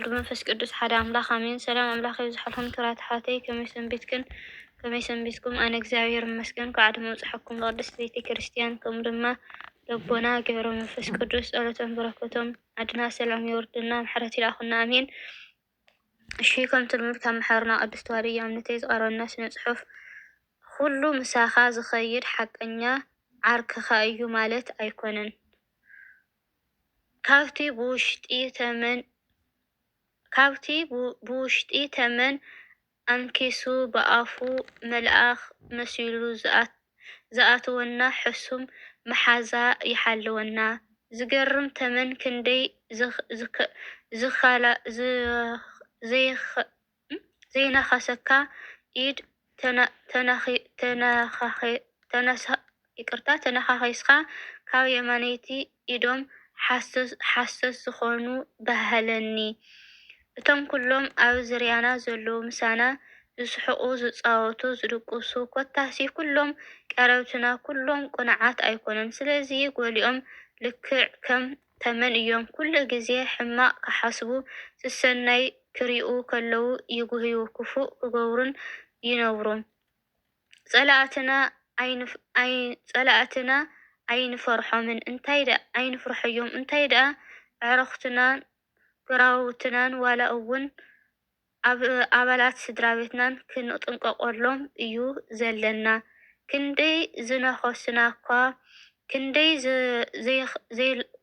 والد منفس قدس حدا أملاخ آمين. سلام أملاخ يزحلهم كرات حاتي كمي سنبتكم أنا እግዚአብሔር ይመስገን ከዓድ መጽሐፍኩም ለቅድስ ቤተ ክርስቲያን ከም ድማ ልቦና ገብረ መንፈስ ቅዱስ ጸሎቶም በረከቶም አድና ሰላም ይወርድና ምሕረት ይላኹና አሜን። እሺ ከም ትልምድ ካብ ምሕርና ቅዱስ ተዋህዶ እምነተይ ዝቀረበና ስነ ጽሑፍ ሁሉ ምሳኻ ዝኸይድ ሓቀኛ ዓርክኻ እዩ ማለት ኣይኮነን። ካብቲ ብውሽጢ ተመን አንኪሱ በአፉ መልአኽ መሲሉ ዝኣትወና ሕሱም መሓዛ ይሓልወና። ዝገርም ተመን ክንደይ ዘይነኸሰካ ኢድ ተነኻኺስካ ካብ የማነይቲ ኢዶም ሓሰስ ዝኾኑ ባህለኒ። እቶም ኩሎም ኣብ ዝርያና ዘለዉ ምሳና ዝስሕቁ ዝፃወቱ ዝድቁሱ ኮታሲ ኩሎም ቀረብትና ኩሎም ቁንዓት ኣይኮነን። ስለዚ ገሊኦም ልክዕ ከም ተመን እዮም። ኩሉ ግዜ ሕማቅ ክሓስቡ ስሰናይ ክሪኡ ከለዉ ይጉህዩ ክፉእ ክገብሩን ይነብሩ። ጸላእትና ኣይንፈርሖምን ኣይንፍርሐዮም እንታይ ደኣ ኣዕርኽትናን ግራውትናን ዋላ እውን ኣባላት ስድራ ቤትናን ክንጥንቀቀሎም እዩ ዘለና። ክንደይ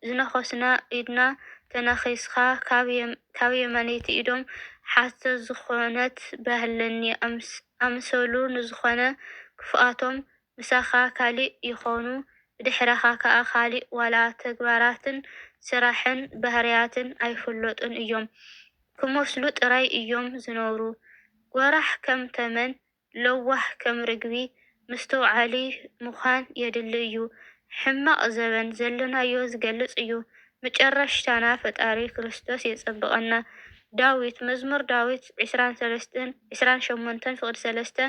ዝነኸስና ኢድና ተነኺስካ ካብ የማነይቲ ኢዶም ሓሰት ዝኾነት ባህለኒ ኣምሰሉ ንዝኾነ ክፉኣቶም ምሳኻ ካሊእ ይኾኑ ብድሕረኻ ከዓ ካሊእ ዋላ ተግባራትን ስራሕን ባህርያትን ኣይፍለጡን እዮም። ክመስሉ ጥራይ እዮም ዝነብሩ። ጎራሕ ከም ተመን ለዋህ ከም ርግቢ ምስተውዓሊ ምዃን የድሊ እዩ። ሕማቅ ዘበን ዘለናዮ ዝገልጽ እዩ። መጨረሻና ፈጣሪ ክርስቶስ የጸብቐና። ዳዊት መዝሙር ዳዊት 28:3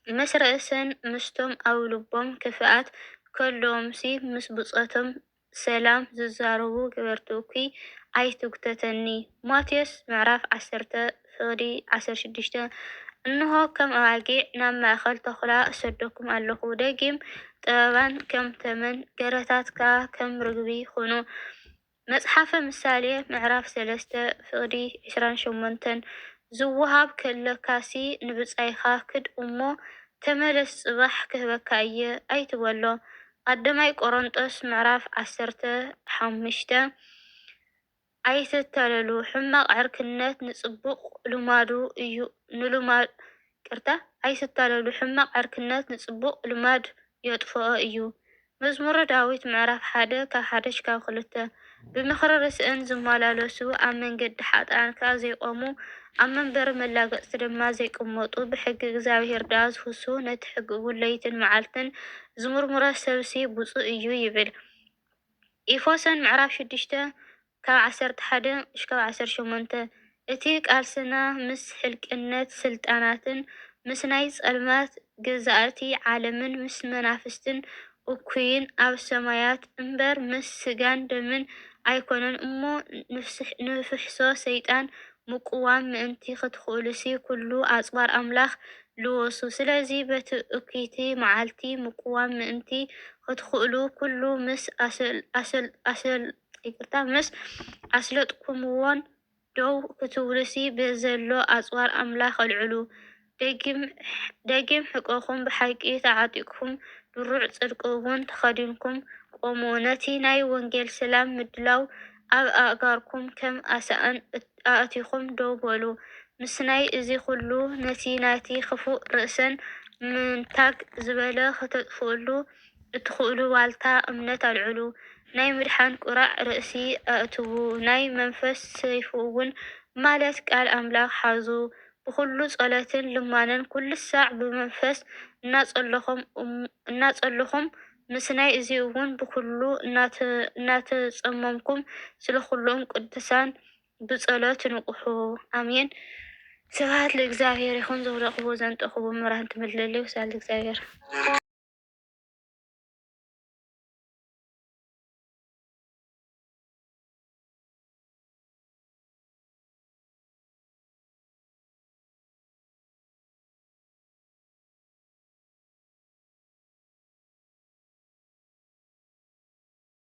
ምስ ርእሰን ምስቶም ኣብ ልቦም ክፍኣት ከለዎምሲ ምስ ብጾቶም ሰላም ዝዛረቡ ገበርቲ እኩይ ኣይትጉተተኒ። ማቴዎስ ምዕራፍ 10:16 እንሆ ከም ኣባጊዕ ናብ ማእኸል ተኩላ እሰደኩም ኣለኹ። ደጊም ጥበባን ከም ተመን ገረታትካ ከም ርግቢ ሁኑ። መጽሓፈ ምሳሌ ምዕራፍ 3:28 ዝውሃብ ከለካሲ ንብጻይኻ ክድ እሞ ተመለስ ጽባሕ ክህበካ እየ ኣይትበሎ። ቀዳማይ ቆሮንጦስ ምዕራፍ 10:5 ኣይትተለሉ ሕማቅ ዕርክነት ንጽቡቕ ልማዱ እዩ ልማድ የጥፍኦ እዩ። መዝሙረ ዳዊት ምዕራፍ 1:1-2 ብምኽሪ ርእስን ዝመላለሱ ኣብ መንገዲ ሓጥኣን ከዓ ዘይቆሙ ኣብ መንበሪ መላገጽቲ ድማ ዘይቅመጡ ብሕጊ እግዚአብሔር ድኣ ዝፍስሱ ነቲ ሕጊ እውን ለይትን መዓልትን ዝምርምሮ ሰብሲ ብፁዕ እዩ ይብል። ኢፎሰን ምዕራፍ 6:11-18 እቲ ቃልስና ምስ ሕልቅነት ስልጣናትን ምስ ናይ ጸልማት ገዛእቲ ዓለምን ምስ መናፍስትን እኩይን ኣብ ሰማያት እምበር ምስ ስጋን ደምን ኣይኮነን እሞ ንፍሕሶ ሰይጣን ምቁዋም ምእንቲ ክትኽእሉሲ ኩሉ ኣጽባር ኣምላኽ ልወሱ። ስለዚ በቲ እኩይቲ መዓልቲ ምቁዋም ምእንቲ ክትኽእሉ ኩሉ ምስ ኣስለጥኩምዎን ደው ክትብሉሲ በዘሎ ኣጽዋር ኣምላኽ ኣልዕሉ። ደጊም ሕቆኹም ብሓቂ ተዓጢቅኩም ድሩዕ ጽድቂ እውን ተኸዲንኩም ቆሙ። ነቲ ናይ ወንጌል ሰላም ምድላው ኣብ ኣእጋርኩም ከም ኣሳእን ኣእቲኹም ደው በሉ። ምስናይ እዚ ኩሉ ነቲ ናቲ ክፉእ ርእሰን ምንታግ ዝበለ ክተጥፍእሉ እትኽእሉ ዋልታ እምነት ኣልዕሉ። ናይ ምድሓን ቁራዕ ርእሲ ኣእትዉ። ናይ መንፈስ ሰይፉ እውን ማለት ቃል ኣምላኽ ሓዙ። ብኩሉ ጸሎትን ልማንን ኩሉ ሳዕ ብመንፈስ እናጸለኹም ምስናይ እዚ እውን ብኩሉ እናተጸመምኩም ስለኩሎም ቅዱሳን ብጸሎት ንቁሑ ኣሜን። ስብሐት ለእግዚአብሔር ይኹን። ዘውረኽቦ ዘንጠኽቦ ምራን ትምልለዩ ሳል እግዚአብሔር